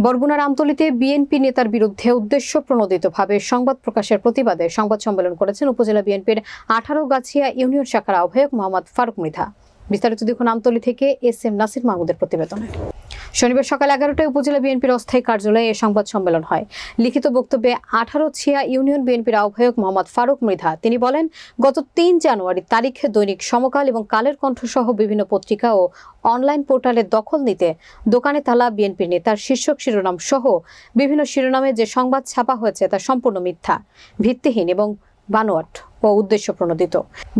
বরগুনার আমতলীতে বিএনপি নেতার বিরুদ্ধে উদ্দেশ্য প্রণোদিতভাবে সংবাদ প্রকাশের প্রতিবাদে সংবাদ সম্মেলন করেছেন উপজেলা বিএনপির 18 গাছিয়া ইউনিয়ন শাখার আহ্বায়ক মোহাম্মদ ফারুক মৃধা। বিস্তারিত দেখুন আমতলী থেকে এস.এম. নাসির মাহমুদের প্রতিবেদনে। শনিবার সকাল 11টায় উপজেলা বিএনপির অস্থায়ী কার্যালয়ে এই সংবাদ সম্মেলন হয়। লিখিত বক্তব্যে 18 ছিয়া ইউনিয়ন বিএনপির আহ্বায়ক মোহাম্মদ ফারুক মৃধা তিনি বলেন, গত 3 জানুয়ারি তারিখে দৈনিক সমকাল এবং কালের কণ্ঠ সহ বিভিন্ন পত্রিকা ও অনলাইন পোর্টালে দখল নিতে দোকানে তালা বিএনপির নেতার শীর্ষক শিরোনাম সহ বিভিন্ন শিরোনামে যে সংবাদ ছাপা হয়েছে তা সম্পূর্ণ মিথ্যা, ভিত্তিহীন এবং বানোয়াট ও উদ্দেশ্য প্রণোদিত।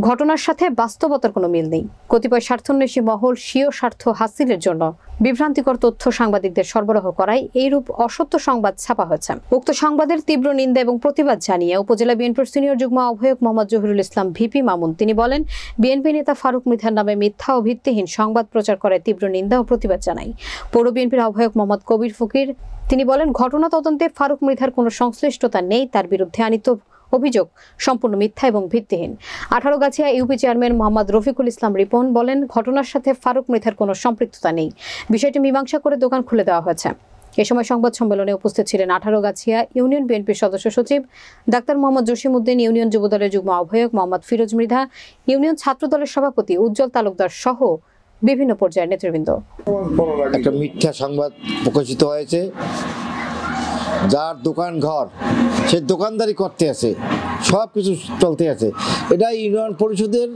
ঘটনার সাথে বাস্তবতার কোনো মিল নেই। কতিপয় স্বার্থান্বেষী মহল স্বীয় স্বার্থ হাসিলের জন্য বিভ্রান্তিকর তথ্য সাংবাদিকদের সরবরাহ করায় এইরূপ অসত্য সংবাদ ছাপা হয়েছে। উক্ত সংবাদের তীব্র নিন্দা এবং প্রতিবাদ জানিয়ে উপজেলা বিএনপির সিনিয়র যুগ্ম আহ্বায়ক মোহাম্মদ জহিরুল ইসলাম ভিপি মামুন তিনি বলেন, বিএনপি নেতা ফারুক মৃধার নামে মিথ্যা ও ভিত্তিহীন সংবাদ প্রচার করে তীব্র নিন্দা ও প্রতিবাদ জানাই। পৌর বিএনপির আহ্বায়ক মোহাম্মদ কবির ফকির তিনি বলেন, ঘটনা তদন্তে ফারুক মৃধার কোনো সংশ্লিষ্টতা নেই, তার বিরুদ্ধে আনিত অভিযোগ সম্পূর্ণ মিথ্যা এবং ভিত্তিহীন। 18 গাছিয়া ইউপি চেয়ারম্যান মোহাম্মদ রফিকুল ইসলাম রিপন বলেন, ঘটনার সাথে ফারুক মৃধার কোনো সম্পৃক্ততা নেই, বিষয়টি মীমাংসা করে দোকান খুলে দেওয়া হয়েছে। এ সময় সংবাদ সম্মেলনে উপস্থিত ছিলেন 18 গাছিয়া ইউনিয়ন বিএনপির সদস্য সচিব ডাক্তার মোহাম্মদ জসিমউদ্দিন, ইউনিয়ন যুবদলের যুগ্ম আহ্বায়ক মোহাম্মদ ফিরোজ মৃধা, ইউনিয়ন ছাত্র দলের সভাপতি উজ্জ্বল তালুকদার সহ বিভিন্ন পর্যায়ের নেতৃবৃন্দ। একটা মিথ্যা সংবাদ প্রকাশিত হয়েছে, যার দোকান ঘর সে দোকানদারি করতে আছে, সব কিছু চলতে আছে। এটা ইউনিয়ন পরিষদের